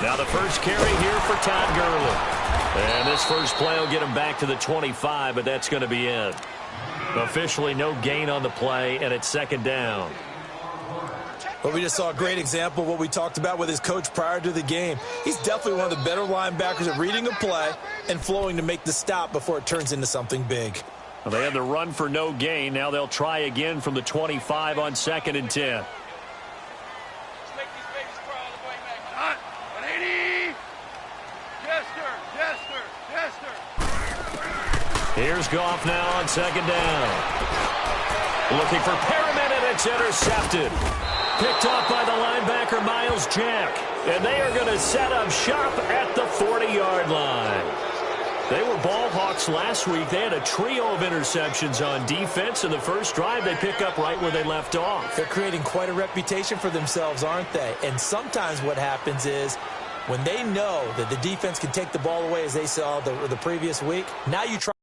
Now the first carry here for Todd Gurley. And this first play will get him back to the 25, but that's going to be it. Officially no gain on the play, and it's second down. Well, we just saw a great example of what we talked about with his coach prior to the game. He's definitely one of the better linebackers at reading a play and flowing to make the stop before it turns into something big. Well, they had the run for no gain. Now they'll try again from the 25 on 2nd and 10. Here's Goff now on 2nd down. Looking for Perriman, and it's intercepted. Picked off by the linebacker, Miles Jack. And they are going to set up shop at the 40-yard line. They were ball hawks last week. They had a trio of interceptions on defense. In the first drive, they pick up right where they left off. They're creating quite a reputation for themselves, aren't they? And sometimes what happens is when they know that the defense can take the ball away, as they saw the previous week, now you try.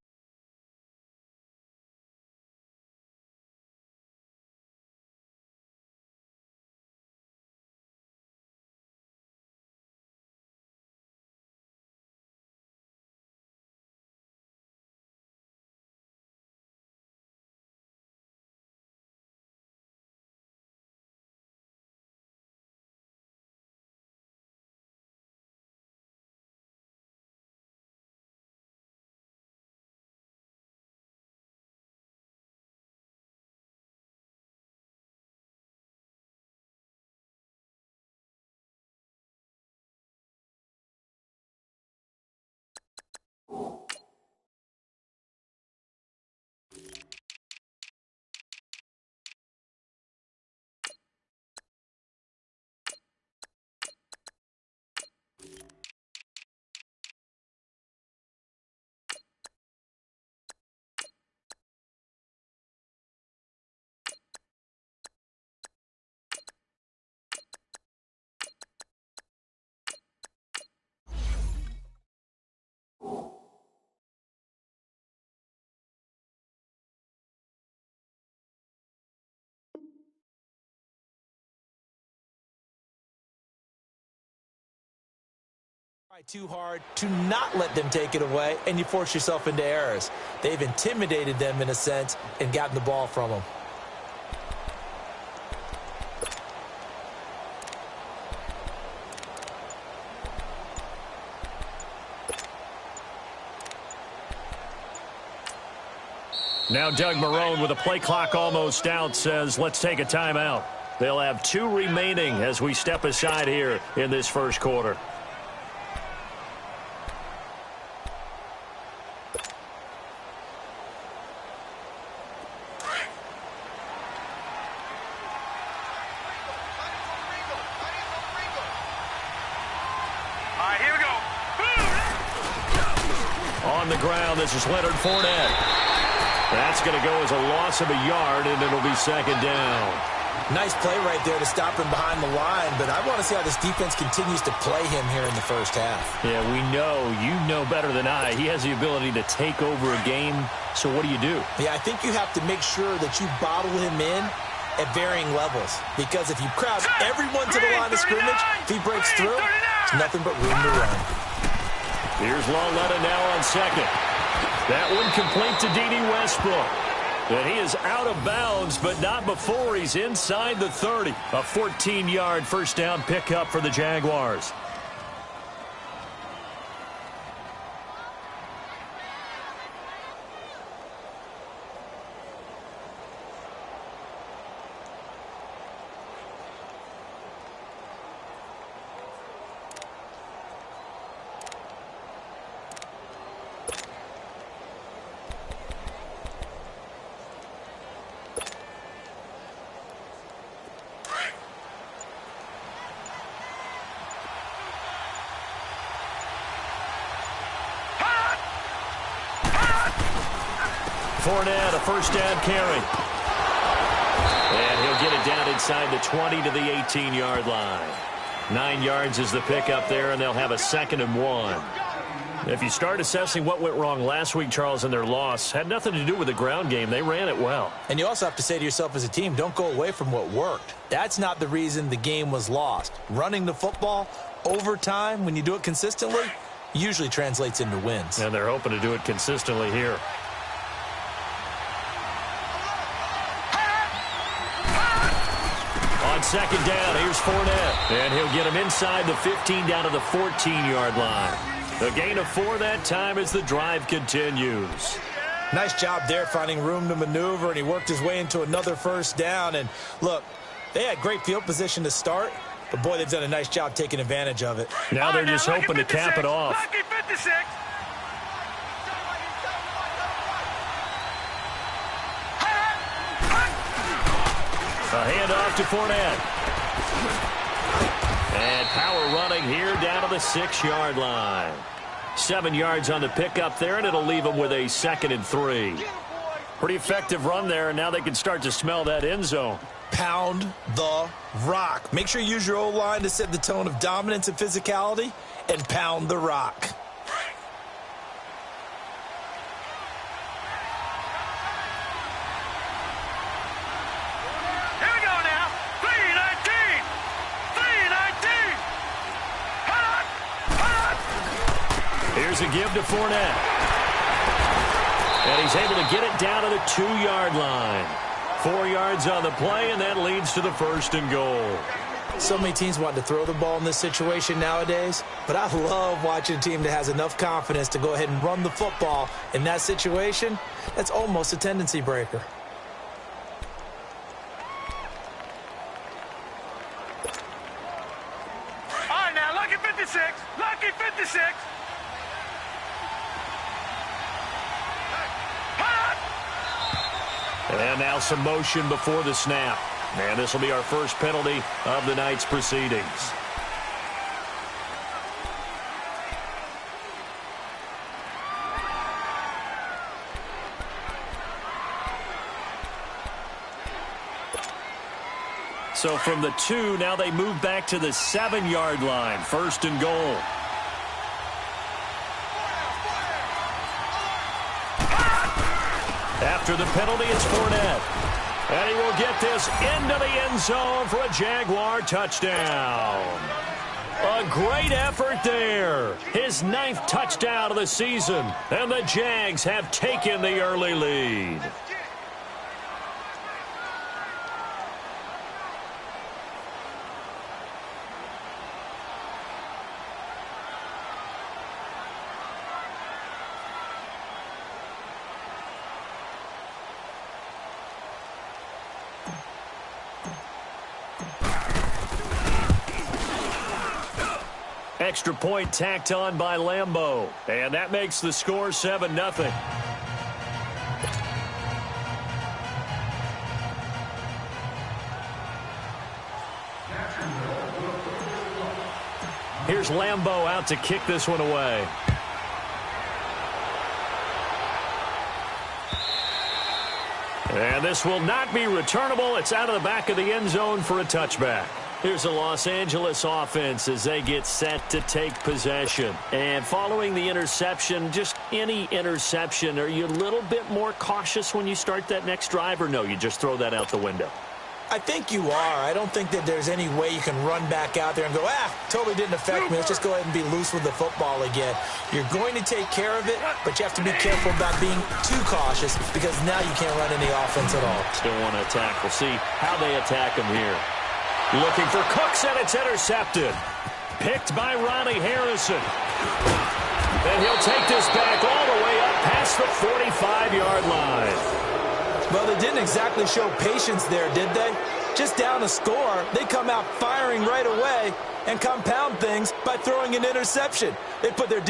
Too hard to not let them take it away, and you force yourself into errors. They've intimidated them in a sense and gotten the ball from them. Now Doug Marrone, with the play clock almost out, says let's take a timeout. They'll have 2 remaining as we step aside here in this first quarter. On the ground, this is Leonard Fournette. That's going to go as a loss of a yard, and it'll be second down. Nice play right there to stop him behind the line, but I want to see how this defense continues to play him here in the first half. Yeah, we know. You know better than I. He has the ability to take over a game, so what do you do? Yeah, I think you have to make sure that you bottle him in at varying levels, because if you crowd everyone to the line of scrimmage, if he breaks through, it's nothing but room to run. Here's Lauletta now on second. That one complete to D.D. Westbrook. And he is out of bounds, but not before he's inside the 30. A 14-yard first down pickup for the Jaguars. Fournette, a first down carry. And he'll get it down inside the 20 to the 18-yard line. 9 yards is the pickup there, and they'll have a 2nd and 1. If you start assessing what went wrong last week, Charles, in their loss, had nothing to do with the ground game. They ran it well. And you also have to say to yourself as a team, don't go away from what worked. That's not the reason the game was lost. Running the football over time, when you do it consistently, usually translates into wins. And they're hoping to do it consistently here. On second down, here's Fournette. And he'll get him inside the 15 down to the 14-yard line. A gain of 4 that time as the drive continues. Nice job there finding room to maneuver, and he worked his way into another first down. And look, they had great field position to start, but boy, they've done a nice job taking advantage of it. Now they're just hoping to cap it off. Lucky 56. A handoff to Fournette. And power running here down to the 6-yard line. 7 yards on the pickup there, and it'll leave them with a 2nd and 3. Pretty effective run there, and now they can start to smell that end zone. Pound the rock. Make sure you use your O-line to set the tone of dominance and physicality, and pound the rock. Here we go now. 319. 319. Here's a give to Fournette. And he's able to get it down to the 2-yard line. 4 yards on the play, and that leads to the 1st and goal. So many teams want to throw the ball in this situation nowadays, but I love watching a team that has enough confidence to go ahead and run the football in that situation. That's almost a tendency breaker. All right, now, lucky 56. Lucky 56. And now some motion before the snap. And this will be our first penalty of the night's proceedings. So from the 2, now they move back to the 7-yard line. 1st and goal. After the penalty, it's Fournette. And he will get this into the end zone for a Jaguar touchdown. A great effort there. His 9th touchdown of the season. And the Jags have taken the early lead. Extra point tacked on by Lambeau. And that makes the score 7-0. Here's Lambeau out to kick this one away. And this will not be returnable. It's out of the back of the end zone for a touchback. Here's the Los Angeles offense as they get set to take possession. And following the interception, just any interception, are you a little bit more cautious when you start that next drive, or no, you just throw that out the window? I think you are. I don't think that there's any way you can run back out there and go, totally didn't affect me. Let's just go ahead and be loose with the football again. You're going to take care of it, but you have to be careful about being too cautious because now you can't run any offense at all. Still want to attack. We'll see how they attack him here. Looking for Cooks, and it's intercepted. Picked by Ronnie Harrison. And he'll take this back all the way up past the 45-yard line. Well, they didn't exactly show patience there, did they? Just down a score, they come out firing right away and compound things by throwing an interception. They put their